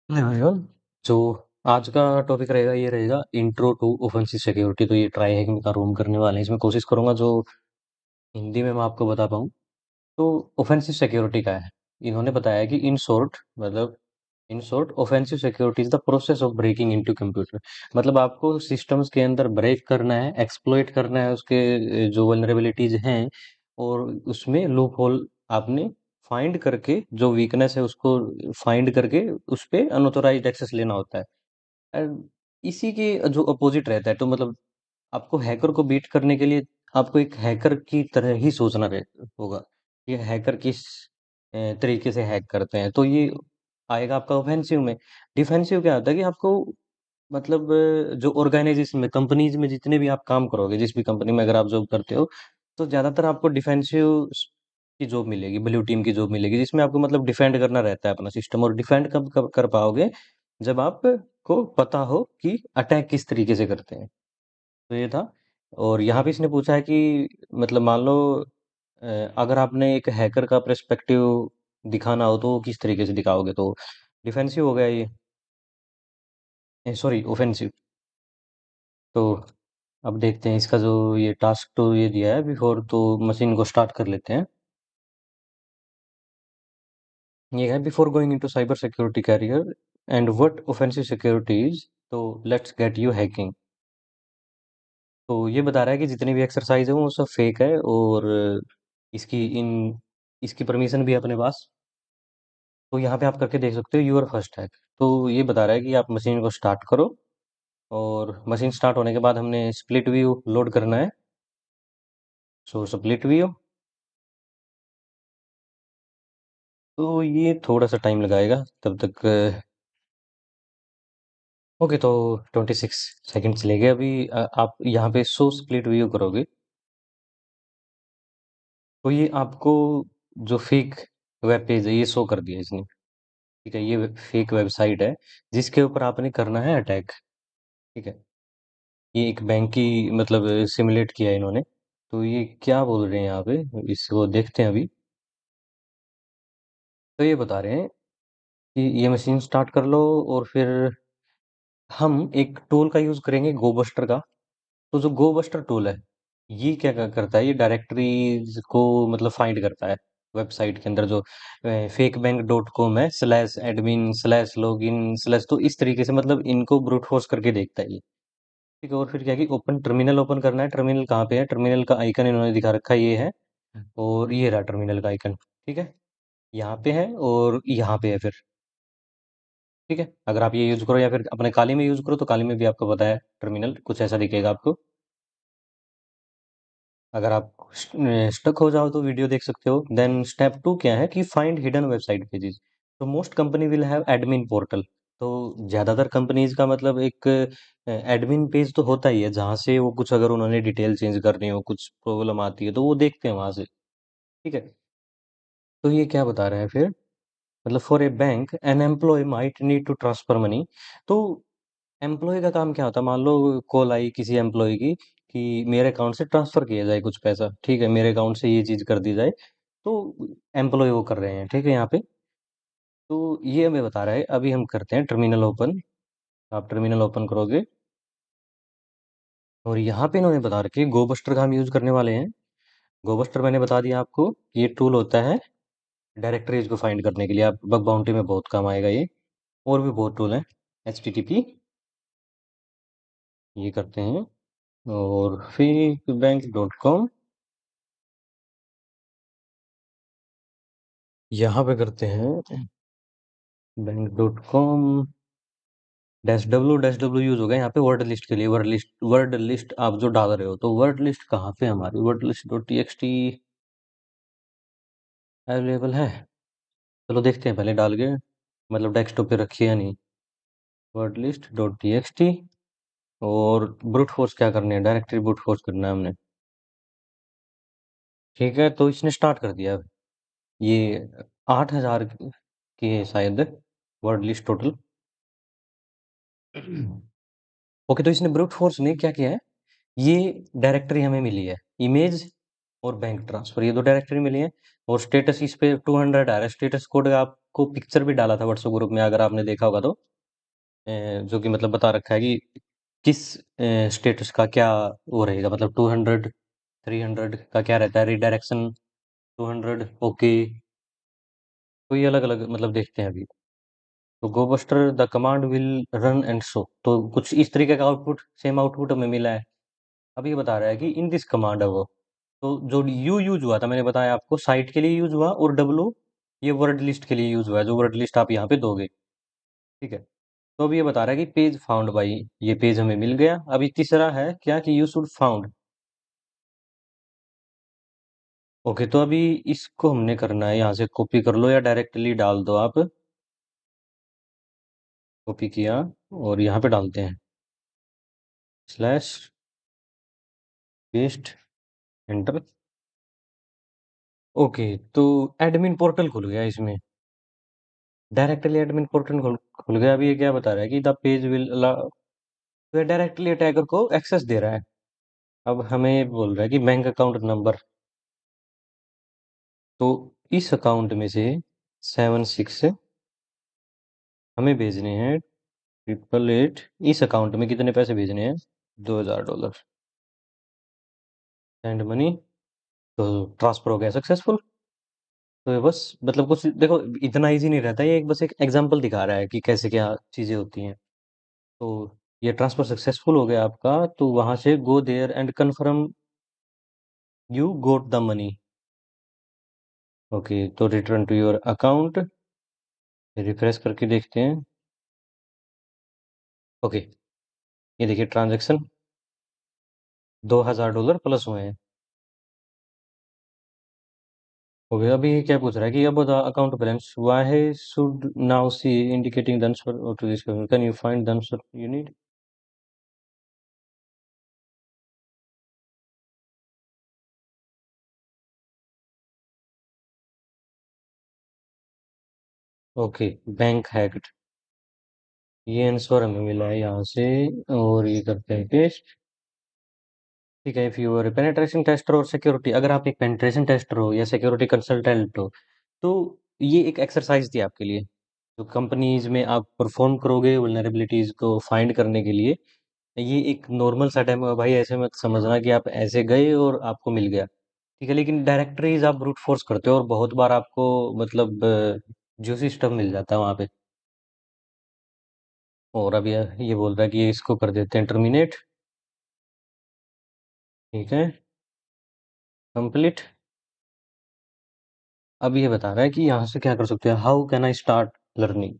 Hello everyone. जो आज का टॉपिक रहेगा ये रहेगा इंट्रो टू ऑफेंसिव सिक्योरिटी। तो ये ट्राई हैकिंग का रूम करने वाले हैं। इसमें कोशिश करूंगा जो हिंदी में मैं आपको बता पाऊँ। तो ऑफेंसिव सिक्योरिटी क्या है? इन्होंने बताया कि in short offensive security is the process of breaking into computer. मतलब आपको सिस्टम्स के अंदर ब्रेक करना है, एक्सप्लॉइट करना है उसके जो वल्नरेबिलिटीज हैं, और उसमें लूप होल आपने फाइंड करके जो वीकनेस है उसको फाइंड करके उस पे अनऑथोराइज्ड एक्सेस लेना होता है। एंड इसी के जो अपोजिट रहता है, तो मतलब आपको हैकर को बीट करने के लिए आपको एक हैकर की तरह ही सोचना होगा। ये हैकर किस तरीके से हैक करते हैं, तो ये आएगा आपका ऑफेंसिव में। डिफेंसिव क्या होता है कि आपको मतलब जो ऑर्गेनाइजेशन में, कंपनीज में जितने भी आप काम करोगे, जिस भी कंपनी में अगर आप जॉब करते हो, तो ज्यादातर आपको डिफेंसिव की जॉब मिलेगी, ब्लू टीम की जॉब मिलेगी, जिसमें आपको मतलब डिफेंड करना रहता है अपना सिस्टम। और डिफेंड कब कर पाओगे? जब आपको पता हो कि अटैक किस तरीके से करते हैं। तो ये था। और यहाँ पे इसने पूछा है कि मतलब मान लो अ, अगर आपने एक हैकर का पर्सपेक्टिव दिखाना हो तो वो किस तरीके से दिखाओगे? तो डिफेंसिव हो गया ये, सॉरी ऑफेंसिव। तो अब देखते हैं इसका जो ये टास्क तो ये दिया है बिफोर, तो मशीन को स्टार्ट कर लेते हैं। ये है before going into cyber security career and what offensive securities, तो लेट्स गेट यू हैकिंग। तो ये बता रहा है कि जितनी भी एक्सरसाइज है वो सब फेक है, और इसकी इन इसकी परमिशन भी है अपने पास। तो यहाँ पे आप करके देख सकते हो यूर फर्स्ट हैक। तो ये बता रहा है कि आप मशीन को स्टार्ट करो, और मशीन स्टार्ट होने के बाद हमने स्प्लिट व्यू लोड करना है। सो स्प्लिट व्यू, तो ये थोड़ा सा टाइम लगाएगा तब तक। ओके, तो 26 सेकेंड्स लेंगे अभी। आप यहाँ पे शो स्प्लिट व्यू करोगे, तो ये आपको जो फेक वेब पेज है ये शो कर दिया इसने। ठीक है, ये फेक वेबसाइट है जिसके ऊपर आपने करना है अटैक। ठीक है, ये एक बैंक की मतलब सिमुलेट किया है इन्होंने। तो ये क्या बोल रहे हैं यहाँ पे, इसको देखते हैं अभी। तो ये बता रहे हैं कि ये मशीन स्टार्ट कर लो, और फिर हम एक टूल का यूज करेंगे, गोबस्टर का। तो जो गोबस्टर टूल है, ये क्या करता है, ये डायरेक्टरीज को मतलब फाइंड करता है वेबसाइट के अंदर। जो फेक बैंक डॉट कॉम है, slash admin slash login slash, तो इस तरीके से मतलब इनको ब्रूट फोर्स करके देखता है ये। ठीक है, और फिर क्या है कि ओपन टर्मिनल ओपन करना है। टर्मिनल कहाँ पे है? टर्मिनल का आइकन इन्होंने दिखा रखा है, ये है। और ये रहा टर्मिनल का आइकन। ठीक है, यहाँ पे है और यहाँ पे है फिर। ठीक है, अगर आप ये यूज करो या फिर अपने काली में यूज करो, तो काली में भी आपको पता है टर्मिनल कुछ ऐसा दिखेगा आपको। अगर आप स्टक हो जाओ तो वीडियो देख सकते हो। देन स्टेप 2 क्या है कि फाइंड हिडन वेबसाइट पेजेस। तो most company will have admin portal. तो ज्यादातर कंपनीज का मतलब एक एडमिन पेज तो होता ही है, जहां से वो कुछ अगर उन्होंने डिटेल चेंज करनी हो, कुछ प्रॉब्लम आती है तो वो देखते हैं वहां से। ठीक है, तो ये क्या बता रहा है फिर, मतलब for a bank an employee might need to transfer money. तो एम्प्लॉय का काम क्या होता है? मान लो कॉल आई किसी एम्प्लॉय की कि मेरे अकाउंट से ट्रांसफर किया जाए कुछ पैसा। ठीक है, मेरे अकाउंट से ये चीज कर दी जाए। तो एम्प्लॉय वो कर रहे हैं, ठीक है यहाँ पे। तो ये हमें बता रहा है। अभी हम करते हैं टर्मिनल ओपन। आप टर्मिनल ओपन करोगे, और यहाँ पे इन्होंने बता रखे गोबस्टर का हम यूज करने वाले हैं। गोबस्टर मैंने बता दिया आपको, ये टूल होता है डायरेक्टरीज को फाइंड करने के लिए। आप बग बाउंटी में बहुत काम आएगा ये। और भी बहुत टूल हैं। HTTP, ये करते हैं। और फिर बैंक.com, यहाँ पे करते हैं बैंक.com -w यूज होगा यहाँ पे वर्ड लिस्ट के लिए। वर्ड लिस्ट आप जो डाल रहे हो, तो वर्ड लिस्ट कहाँ पे हमारी वर्ड लिस्ट .txt अवेलेबल है? चलो देखते हैं पहले डाल के, मतलब डेस्कटॉप पे रखी है नहीं। वर्ड लिस्ट .txt, और ब्रूट फोर्स क्या करने हैं? डायरेक्टरी ब्रूट फोर्स करना है हमने। ठीक है, तो इसने स्टार्ट कर दिया। ये 8,000 की है शायद वर्ड लिस्ट टोटल। ओके, तो इसने ब्रूट फोर्स ने क्या किया है, ये डायरेक्टरी हमें मिली है, इमेज और बैंक ट्रांसफर, ये दो डायरेक्टरी मिली है। और स्टेटस इस पे 200 आ रहा है स्टेटस कोड का। आप आपको पिक्चर भी डाला था व्हाट्सएप ग्रुप में, अगर आपने देखा होगा तो। जो कि मतलब बता रखा है कि किस स्टेटस का क्या वो रहेगा, मतलब 200 300 का क्या रहता है रिडायरेक्शन, 200 ओके। तो ये अलग अलग मतलब देखते हैं अभी। तो gobuster the command will run and show, तो कुछ इस तरीके का आउटपुट, सेम आउटपुट हमें मिला है। अब ये बता रहा है कि इन दिस कमांड है वो, तो जो यू यूज हुआ था मैंने बताया आपको, साइट के लिए यूज हुआ, और डब्लू ये वर्ड लिस्ट के लिए यूज हुआ है, जो वर्ड लिस्ट आप यहाँ पे दोगे। ठीक है। तो अब ये बता रहा है कि पेज फाउंड बाई, ये पेज हमें मिल गया। अभी तीसरा है क्या कि यू शुड फाउंड। ओके, तो अभी इसको हमने करना है, यहाँ से कॉपी कर लो या डायरेक्टली डाल दो आप। कॉपी किया और यहाँ पे डालते हैं, स्लैश पेस्ट, एंटर। ओके, तो एडमिन पोर्टल खुल गया इसमें, डायरेक्टली एडमिन पोर्टल खुल गया। अभी ये क्या बता रहा है कि द पेज विल अलाउ, तो डायरेक्टली अटैकर को एक्सेस दे रहा है। अब हमें बोल रहा है कि बैंक अकाउंट नंबर, तो इस अकाउंट में से 76 हमें भेजने हैं, 888, इस अकाउंट में कितने पैसे भेजने हैं, $2000। सेंड मनी, तो ट्रांसफर हो गया सक्सेसफुल। तो ये बस मतलब कुछ देखो, इतना इजी नहीं रहता, ये एक बस एक एग्जांपल दिखा रहा है कि कैसे क्या चीजें होती हैं। तो ये ट्रांसफर सक्सेसफुल हो गया आपका, तो वहां से go there and confirm you got the money. Okay, तो return to your account, refresh करके देखते हैं। ओके, ये देखिए ट्रांजैक्शन $2000 प्लस हुए हैं। ओके, अभी ये क्या पूछ रहा है कि अब the account balance why should now see indicating the answer to this question, can you find the answer you need. Okay, bank hacked, ये आंसर हमें मिला है यहाँ से, और ये करते हैं पेस्ट। ठीक है, if you are penetration tester और सिक्योरिटी, अगर आप एक पेनिट्रेशन टेस्टर हो या सिक्योरिटी कंसल्टेंट हो, तो ये एक एक्सरसाइज थी आपके लिए, जो कंपनीज में आप परफॉर्म करोगे वल्नरेबिलिटीज को फाइंड करने के लिए। ये एक नॉर्मल सा टाइम है भाई, ऐसे मत समझना कि आप ऐसे गए और आपको मिल गया। ठीक है, लेकिन डायरेक्टरीज आप ब्रूट फोर्स करते हो और बहुत बार आपको मतलब जूसी स्टफ मिल जाता है वहां पे। और अब ये बोल रहा है कि इसको कर देते हैं टर्मिनेट। ठीक है, कंप्लीट। अब ये बता रहा है कि यहाँ से क्या कर सकते हैं, how can I start learning.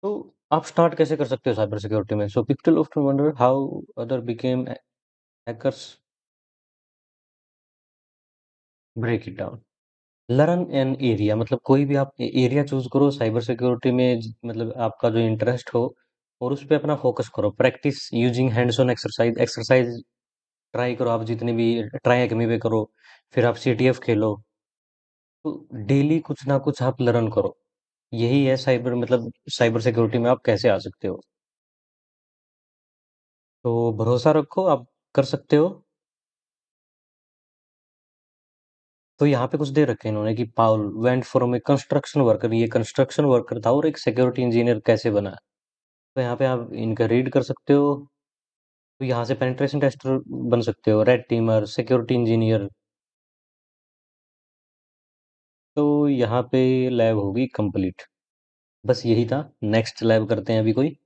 तो आप स्टार्ट कैसे कर सकते हो साइबर सिक्योरिटी में, so people often wonder how other became hackers, break it down. Learn an area, मतलब कोई भी आप एरिया चूज करो साइबर सिक्योरिटी में, मतलब आपका जो इंटरेस्ट हो, और उस पर अपना फोकस करो। Practice using hands on exercise, exercise try करो आप जितनी भी, ट्राई एकेडमी पे करो, फिर आप सीटीएफ खेलो। तो डेली कुछ ना कुछ आप लर्न करो, यही है साइबर, मतलब साइबर सिक्योरिटी में आप कैसे आ सकते हो। तो भरोसा रखो, आप कर सकते हो। तो यहाँ पे कुछ दे रखे हैं इन्होंने कि Paul went from a construction worker, ये कंस्ट्रक्शन वर्कर था और एक सिक्योरिटी इंजीनियर कैसे बना। तो यहाँ पे आप इनका रीड कर सकते हो। तो यहाँ से पेनिट्रेशन टेस्टर बन सकते हो, रेड टीमर, सिक्योरिटी इंजीनियर। तो यहाँ पे लैब होगी कंप्लीट। बस यही था, नेक्स्ट लैब करते हैं अभी कोई।